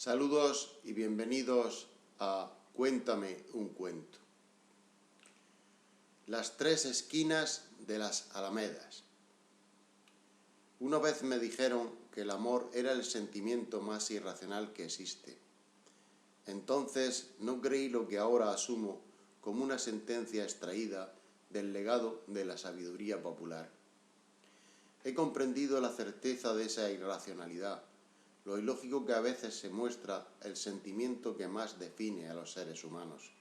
Saludos y bienvenidos a Cuéntame un cuento. Las tres esquinas de las alamedas. Una vez me dijeron que el amor era el sentimiento más irracional que existe. Entonces no creí lo que ahora asumo como una sentencia extraída del legado de la sabiduría popular. He comprendido la certeza de esa irracionalidad, lo ilógico que a veces se muestra el sentimiento que más define a los seres humanos.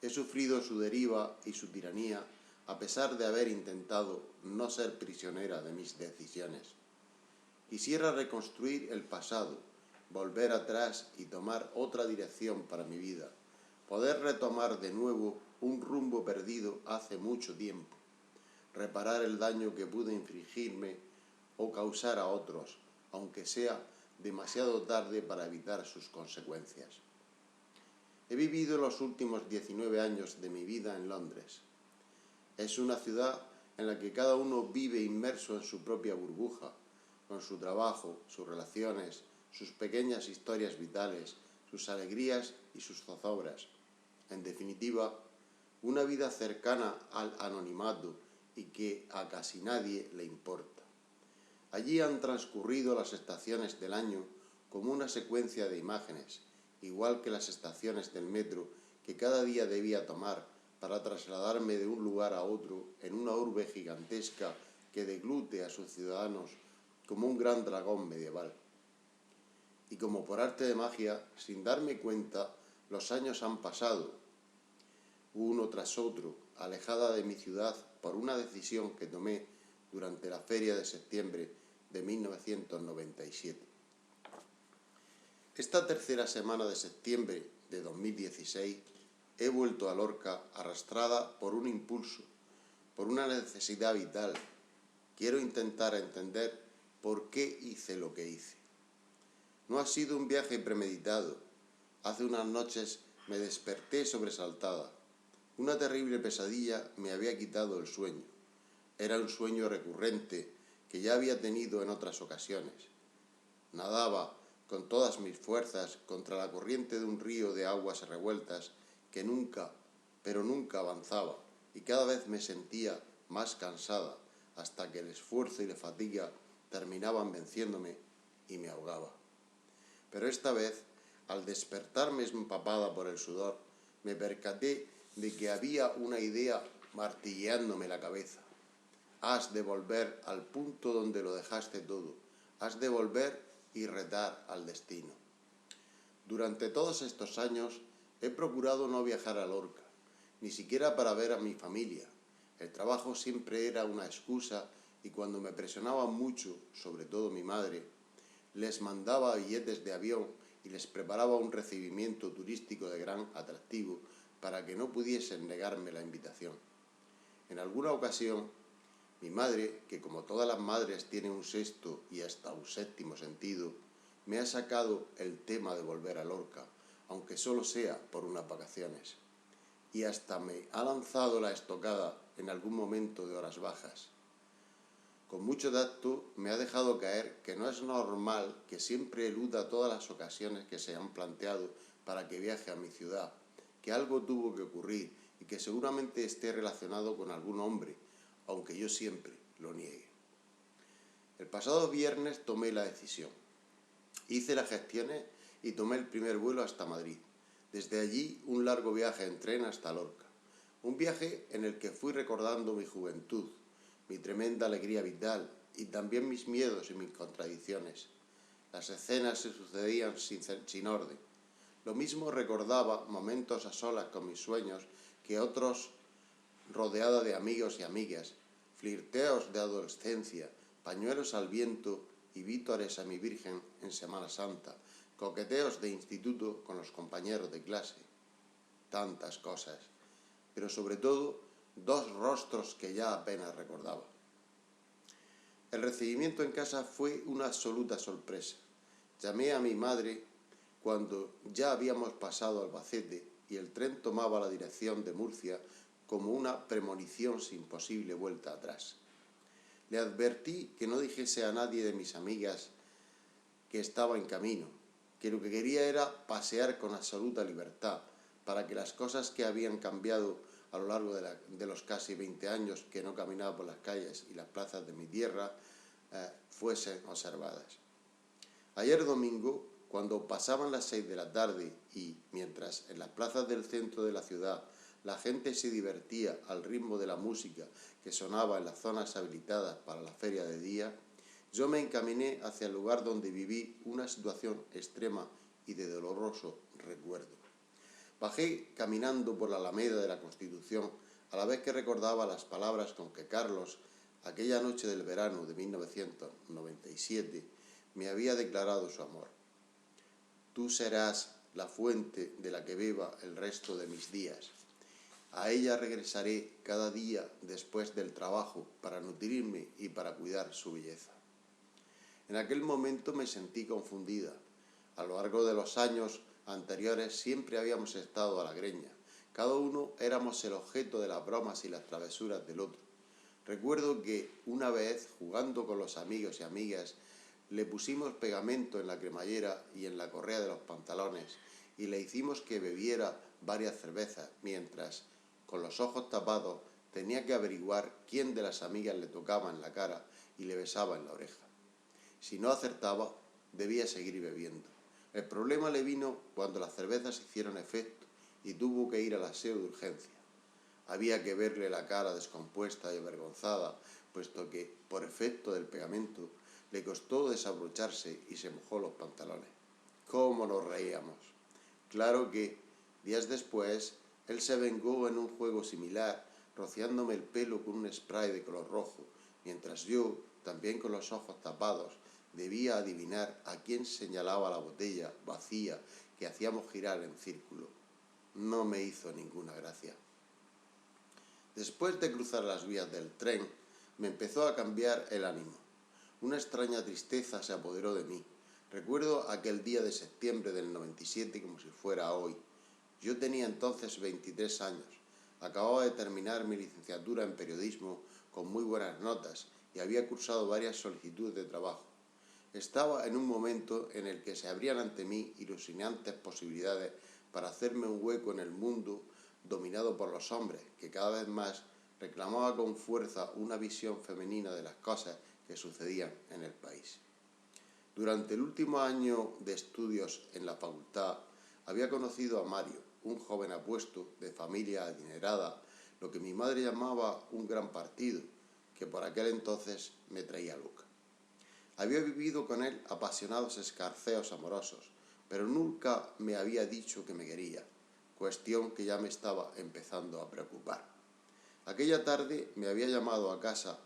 He sufrido su deriva y su tiranía a pesar de haber intentado no ser prisionera de mis decisiones. Quisiera reconstruir el pasado, volver atrás y tomar otra dirección para mi vida, poder retomar de nuevo un rumbo perdido hace mucho tiempo, reparar el daño que pude infligirme o causar a otros, aunque sea demasiado tarde para evitar sus consecuencias. He vivido los últimos 19 años de mi vida en Londres. Es una ciudad en la que cada uno vive inmerso en su propia burbuja, con su trabajo, sus relaciones, sus pequeñas historias vitales, sus alegrías y sus zozobras. En definitiva, una vida cercana al anonimato y que a casi nadie le importa. Allí han transcurrido las estaciones del año como una secuencia de imágenes, igual que las estaciones del metro que cada día debía tomar para trasladarme de un lugar a otro en una urbe gigantesca que deglute a sus ciudadanos como un gran dragón medieval. Y como por arte de magia, sin darme cuenta, los años han pasado, uno tras otro, alejada de mi ciudad por una decisión que tomé durante la feria de septiembre de 1997. Esta tercera semana de septiembre de 2016 he vuelto a Lorca arrastrada por un impulso, por una necesidad vital. Quiero intentar entender por qué hice lo que hice. No ha sido un viaje premeditado. Hace unas noches me desperté sobresaltada. Una terrible pesadilla me había quitado el sueño. Era un sueño recurrente que ya había tenido en otras ocasiones. Nadaba con todas mis fuerzas contra la corriente de un río de aguas revueltas que nunca, pero nunca avanzaba, y cada vez me sentía más cansada, hasta que el esfuerzo y la fatiga terminaban venciéndome y me ahogaba. Pero esta vez, al despertarme empapada por el sudor, me percaté de que había una idea martilleándome la cabeza. Has de volver al punto donde lo dejaste todo. Has de volver y retar al destino. Durante todos estos años he procurado no viajar a Lorca, ni siquiera para ver a mi familia. El trabajo siempre era una excusa y cuando me presionaban mucho, sobre todo mi madre, les mandaba billetes de avión y les preparaba un recibimiento turístico de gran atractivo para que no pudiesen negarme la invitación. En alguna ocasión, mi madre, que como todas las madres tiene un sexto y hasta un séptimo sentido, me ha sacado el tema de volver a Lorca, aunque solo sea por unas vacaciones. Y hasta me ha lanzado la estocada en algún momento de horas bajas. Con mucho tacto me ha dejado caer que no es normal que siempre eluda todas las ocasiones que se han planteado para que viaje a mi ciudad, que algo tuvo que ocurrir y que seguramente esté relacionado con algún hombre, aunque yo siempre lo niegue. El pasado viernes tomé la decisión. Hice las gestiones y tomé el primer vuelo hasta Madrid. Desde allí un largo viaje en tren hasta Lorca. Un viaje en el que fui recordando mi juventud, mi tremenda alegría vital y también mis miedos y mis contradicciones. Las escenas se sucedían sin orden. Lo mismo recordaba momentos a solas con mis sueños que otros rodeada de amigos y amigas, flirteos de adolescencia, pañuelos al viento y vítores a mi Virgen en Semana Santa, coqueteos de instituto con los compañeros de clase. Tantas cosas, pero sobre todo dos rostros que ya apenas recordaba. El recibimiento en casa fue una absoluta sorpresa. Llamé a mi madre cuando ya habíamos pasado Albacete y el tren tomaba la dirección de Murcia como una premonición sin posible vuelta atrás. Le advertí que no dijese a nadie de mis amigas que estaba en camino, que lo que quería era pasear con absoluta libertad, para que las cosas que habían cambiado a lo largo de los casi 20 años que no caminaba por las calles y las plazas de mi tierra fuesen observadas. Ayer domingo, cuando pasaban las 6 de la tarde y mientras en las plazas del centro de la ciudad la gente se divertía al ritmo de la música que sonaba en las zonas habilitadas para la feria de día, yo me encaminé hacia el lugar donde viví una situación extrema y de doloroso recuerdo. Bajé caminando por la Alameda de la Constitución a la vez que recordaba las palabras con que Carlos, aquella noche del verano de 1997, me había declarado su amor. Tú serás la fuente de la que beba el resto de mis días. A ella regresaré cada día después del trabajo para nutrirme y para cuidar su belleza. En aquel momento me sentí confundida. A lo largo de los años anteriores siempre habíamos estado a la greña. Cada uno éramos el objeto de las bromas y las travesuras del otro. Recuerdo que una vez, jugando con los amigos y amigas, le pusimos pegamento en la cremallera y en la correa de los pantalones y le hicimos que bebiera varias cervezas, mientras, con los ojos tapados, tenía que averiguar quién de las amigas le tocaba en la cara y le besaba en la oreja. Si no acertaba, debía seguir bebiendo. El problema le vino cuando las cervezas hicieron efecto y tuvo que ir al aseo de urgencia. Había que verle la cara descompuesta y avergonzada, puesto que, por efecto del pegamento, le costó desabrocharse y se mojó los pantalones. ¡Cómo nos reíamos! Claro que, días después, él se vengó en un juego similar, rociándome el pelo con un spray de color rojo, mientras yo, también con los ojos tapados, debía adivinar a quién señalaba la botella vacía que hacíamos girar en círculo. No me hizo ninguna gracia. Después de cruzar las vías del tren, me empezó a cambiar el ánimo. Una extraña tristeza se apoderó de mí. Recuerdo aquel día de septiembre del 97 como si fuera hoy. Yo tenía entonces 23 años. Acababa de terminar mi licenciatura en periodismo con muy buenas notas y había cursado varias solicitudes de trabajo. Estaba en un momento en el que se abrían ante mí ilusionantes posibilidades para hacerme un hueco en el mundo dominado por los hombres, que cada vez más reclamaba con fuerza una visión femenina de las cosas que sucedían en el país. Durante el último año de estudios en la facultad, había conocido a Mario, un joven apuesto, de familia adinerada, lo que mi madre llamaba un gran partido, que por aquel entonces me traía loca. Había vivido con él apasionados escarceos amorosos, pero nunca me había dicho que me quería, cuestión que ya me estaba empezando a preocupar. Aquella tarde me había llamado a casa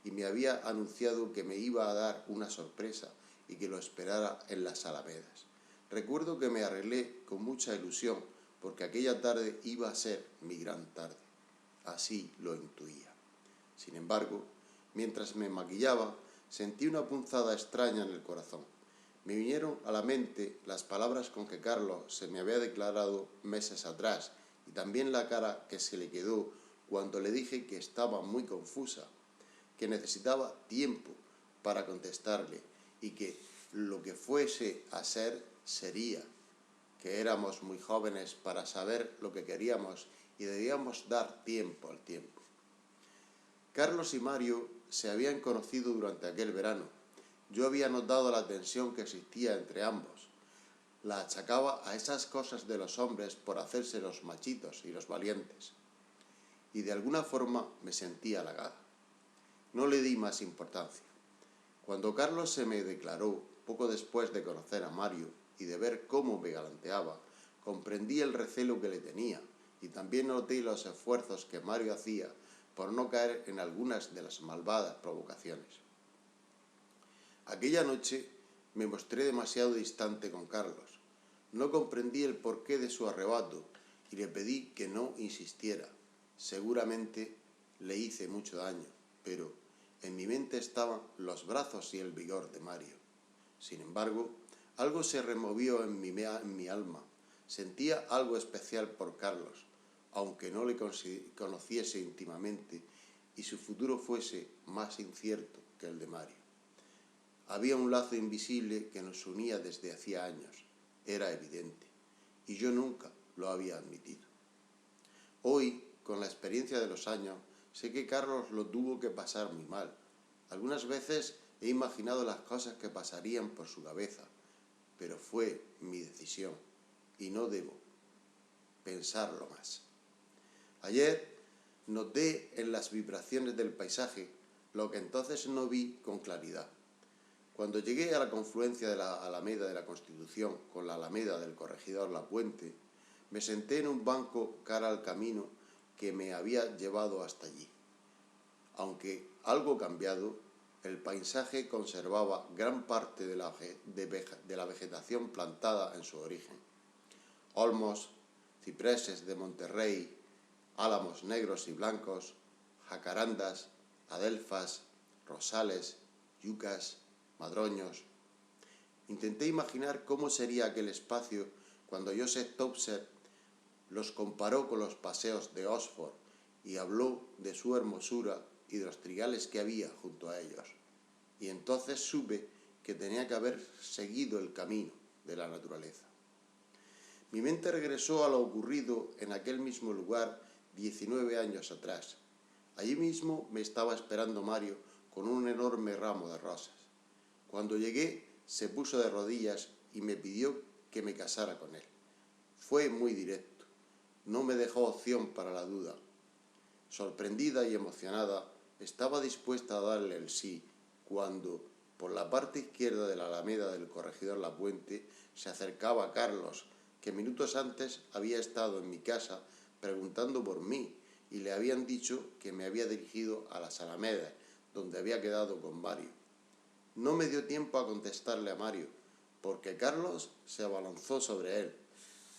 y me había anunciado que me iba a dar una sorpresa y que lo esperara en las Alamedas. Recuerdo que me arreglé con mucha ilusión porque aquella tarde iba a ser mi gran tarde. Así lo intuía. Sin embargo, mientras me maquillaba, sentí una punzada extraña en el corazón. Me vinieron a la mente las palabras con que Carlos se me había declarado meses atrás y también la cara que se le quedó cuando le dije que estaba muy confusa, que necesitaba tiempo para contestarle y que lo que fuese a ser sería, que éramos muy jóvenes para saber lo que queríamos y debíamos dar tiempo al tiempo. Carlos y Mario se habían conocido durante aquel verano. Yo había notado la tensión que existía entre ambos. La achacaba a esas cosas de los hombres por hacerse los machitos y los valientes. Y de alguna forma me sentí halagada. No le di más importancia. Cuando Carlos se me declaró, poco después de conocer a Mario y de ver cómo me galanteaba, comprendí el recelo que le tenía y también noté los esfuerzos que Mario hacía por no caer en algunas de las malvadas provocaciones. Aquella noche me mostré demasiado distante con Carlos. No comprendí el porqué de su arrebato y le pedí que no insistiera. Seguramente le hice mucho daño, pero en mi mente estaban los brazos y el vigor de Mario. Sin embargo, algo se removió en mi alma. Sentía algo especial por Carlos, aunque no le conociese íntimamente y su futuro fuese más incierto que el de Mario. Había un lazo invisible que nos unía desde hacía años. era evidente, y yo nunca lo había admitido. Hoy, con la experiencia de los años, sé que Carlos lo tuvo que pasar muy mal. Algunas veces he imaginado las cosas que pasarían por su cabeza, pero fue mi decisión, y no debo pensarlo más. Ayer noté en las vibraciones del paisaje lo que entonces no vi con claridad. Cuando llegué a la confluencia de la Alameda de la Constitución con la Alameda del Corregidor La Puente, me senté en un banco cara al camino que me había llevado hasta allí. Aunque algo cambiado, el paisaje conservaba gran parte de la vegetación plantada en su origen. Olmos, cipreses de Monterrey, álamos negros y blancos, jacarandas, adelfas, rosales, yucas, madroños. Intenté imaginar cómo sería aquel espacio cuando Joseph Topser los comparó con los paseos de Oxford y habló de su hermosura y de los trigales que había junto a ellos. Y entonces supe que tenía que haber seguido el camino de la naturaleza. Mi mente regresó a lo ocurrido en aquel mismo lugar 19 años atrás. Allí mismo me estaba esperando Mario con un enorme ramo de rosas. Cuando llegué, se puso de rodillas y me pidió que me casara con él. Fue muy directo. No me dejó opción para la duda. Sorprendida y emocionada, estaba dispuesta a darle el sí cuando, por la parte izquierda de la Alameda del Corregidor La Puente, se acercaba Carlos, que minutos antes había estado en mi casa preguntando por mí y le habían dicho que me había dirigido a las Alamedas, donde había quedado con Mario. No me dio tiempo a contestarle a Mario, porque Carlos se abalanzó sobre él,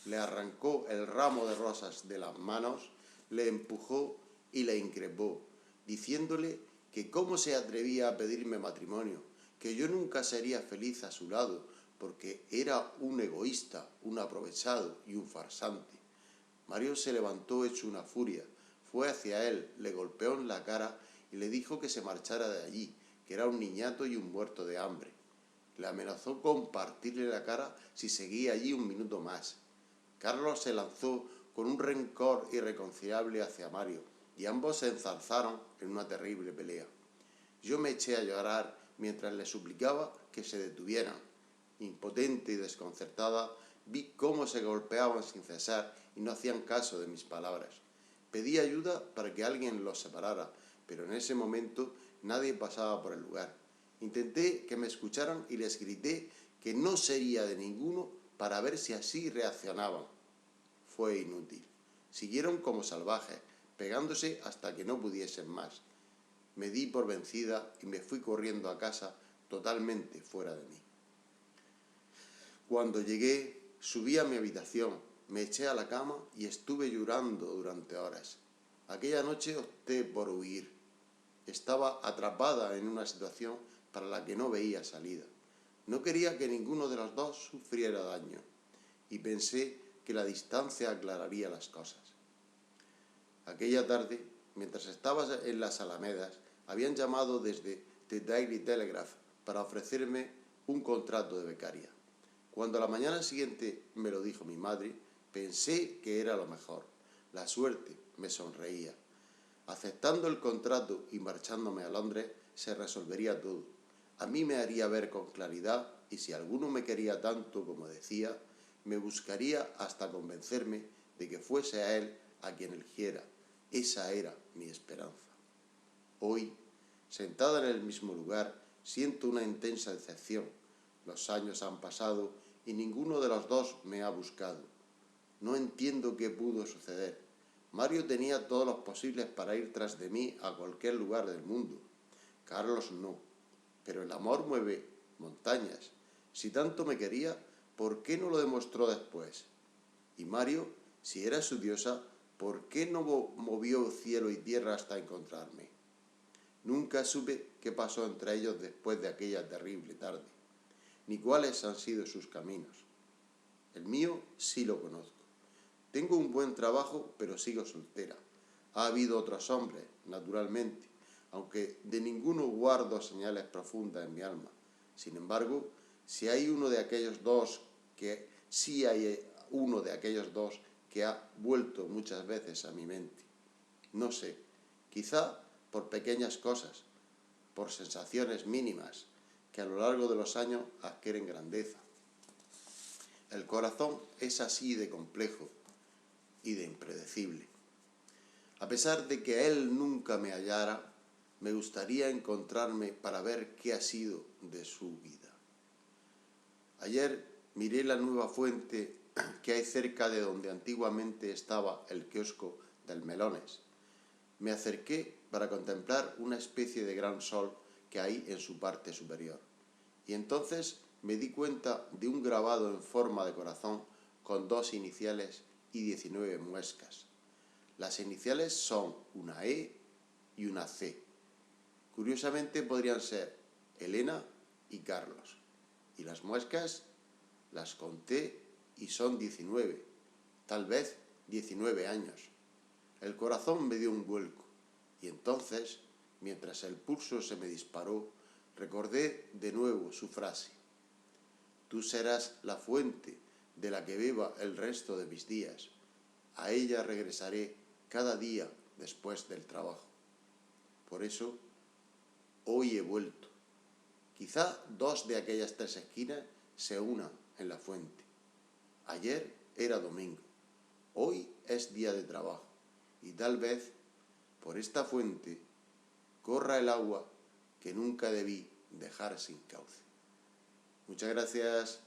le arrancó el ramo de rosas de las manos, le empujó y le increpó, diciéndole que cómo se atrevía a pedirme matrimonio, que yo nunca sería feliz a su lado, porque era un egoísta, un aprovechado y un farsante. Mario se levantó hecho una furia, fue hacia él, le golpeó en la cara y le dijo que se marchara de allí, que era un niñato y un muerto de hambre. Le amenazó con partirle la cara si seguía allí un minuto más. Carlos se lanzó con un rencor irreconciliable hacia Mario, y ambos se enzarzaron en una terrible pelea. Yo me eché a llorar mientras le suplicaba que se detuvieran. Impotente y desconcertada, vi cómo se golpeaban sin cesar y no hacían caso de mis palabras. Pedí ayuda para que alguien los separara, pero en ese momento nadie pasaba por el lugar. Intenté que me escucharan y les grité que no sería de ninguno para ver si así reaccionaban. Fue inútil. Siguieron como salvajes, pegándose hasta que no pudiesen más. Me di por vencida y me fui corriendo a casa totalmente fuera de mí. Cuando llegué, subí a mi habitación, me eché a la cama y estuve llorando durante horas. Aquella noche opté por huir. Estaba atrapada en una situación para la que no veía salida. No quería que ninguno de los dos sufriera daño y pensé que la distancia aclararía las cosas. Aquella tarde, mientras estaba en las Alamedas, habían llamado desde The Daily Telegraph para ofrecerme un contrato de becaria. Cuando a la mañana siguiente me lo dijo mi madre, pensé que era lo mejor. La suerte me sonreía. Aceptando el contrato y marchándome a Londres, se resolvería todo. A mí me haría ver con claridad y si alguno me quería tanto como decía, me buscaría hasta convencerme de que fuese a él a quien eligiera. Esa era mi esperanza. Hoy, sentada en el mismo lugar, siento una intensa decepción. Los años han pasado y ninguno de los dos me ha buscado. No entiendo qué pudo suceder. Mario tenía todos los posibles para ir tras de mí a cualquier lugar del mundo. Carlos no. Pero el amor mueve montañas. Si tanto me quería, ¿por qué no lo demostró después? Y Mario, si era su diosa, ¿por qué no movió cielo y tierra hasta encontrarme? Nunca supe qué pasó entre ellos después de aquella terrible tarde, ni cuáles han sido sus caminos. El mío sí lo conozco. Tengo un buen trabajo, pero sigo soltera. Ha habido otros hombres, naturalmente, aunque de ninguno guardo señales profundas en mi alma. Sin embargo, si hay uno de aquellos dos que sí hay uno de aquellos dos que ha vuelto muchas veces a mi mente. No sé, quizá por pequeñas cosas, por sensaciones mínimas que a lo largo de los años adquieren grandeza. El corazón es así de complejo y de impredecible. A pesar de que él nunca me hallara, me gustaría encontrarme para ver qué ha sido de su vida. Ayer miré la nueva fuente que hay cerca de donde antiguamente estaba el kiosco del Melones. Me acerqué para contemplar una especie de gran sol que hay en su parte superior. Y entonces me di cuenta de un grabado en forma de corazón con 2 iniciales y 19 muescas. Las iniciales son una E y una C. Curiosamente podrían ser Elena y Carlos. Y las muescas las conté y son 19, tal vez 19 años. El corazón me dio un vuelco y entonces, mientras el pulso se me disparó, recordé de nuevo su frase: tú serás la fuente de la que beba el resto de mis días. A ella regresaré cada día después del trabajo. Por eso, hoy he vuelto. Quizá 2 de aquellas 3 esquinas se unan en la fuente. Ayer era domingo, hoy es día de trabajo y tal vez por esta fuente corra el agua que nunca debí dejar sin cauce. Muchas gracias.